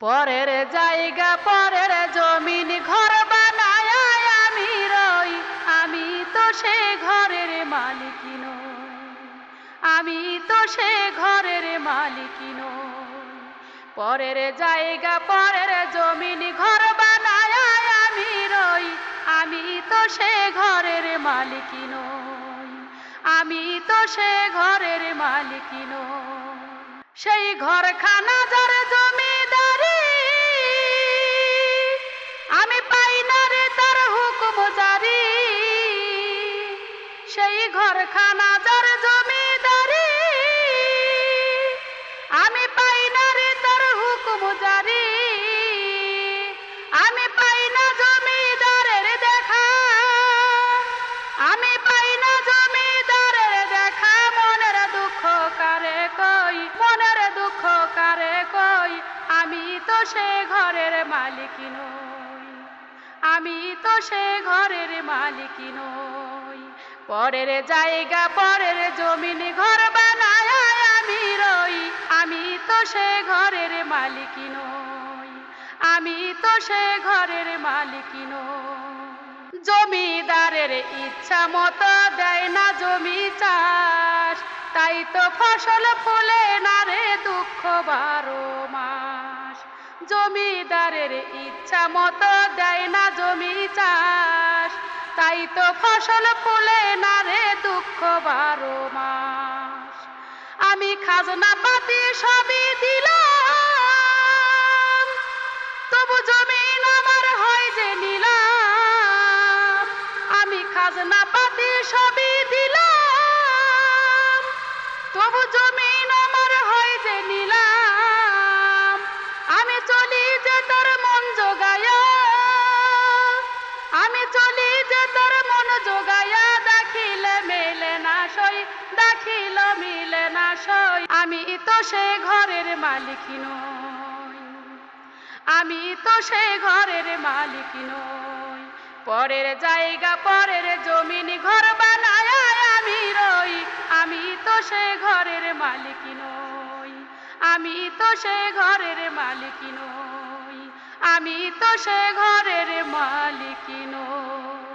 পরের জায়গা পরের জমিন ঘর বানায় আমি রই, আমি তো সে ঘরের মালিক নই, আমি তো সে ঘরের মালিক নই। পরের জায়গা পরের জমিন ঘর বানায় আমি রই, আমি তো সে ঘরের মালিক নই, আমি তো সে ঘরের মালিক নই। সেই ঘরখানা যার জমিদারি, আমি পাই না রে তার হুকুম জারি। সেই ঘরখানা যার জমিদারি, আমি পাই না রে তার হুকুম জারি। আমি পাই না জমিদারের দেখা, আমি পাই না জমিদারের দেখা। মনের দুঃখ কারে কই, মনের দুঃখ কারে কই, আমি তো সে ঘরের মালিক নই, আমি তো সে ঘরের মালিক নই। পরের জায়গা পরের জমিন ঘর বানায় আমি রই, আমি তো সে ঘরের মালিক নই, আমি তো সে ঘরের মালিক নই। জমিদারের ইচ্ছা মতো দেয় না জমি চাষ, তাই তো ফসল ফলে না রে দুঃখ 12 মাস। জমিদারের ইচ্ছা মতো দেয় না জমি চাষ, তাই তো ফসল ফলে না রে দুঃখ 12 মাস। আমি খাজনা পাতি সবই দিলাম, তবু জমিন আমার হয় যে নিলাম। আমি খাজনা পাতি সবই দিলাম, তবু জমিন আমার হয় যে নিলাম। আমি চলি যে তার মন জোগায়া, আমি চলি যে তার মন জোগায়া। দেখিলে মেলে না সই, দেখিলে মিলে না সই, আমি তো সে ঘরের মালিক নই, আমি তো সে ঘরের মালিক নই। পরের জায়গা পরের জমিন ঘর বানায় আমি রই, আমি তো সে ঘরের মালিক নই, আমি তো সে ঘরের মালিক নই, আমি তো সে ঘরের মালিক নই।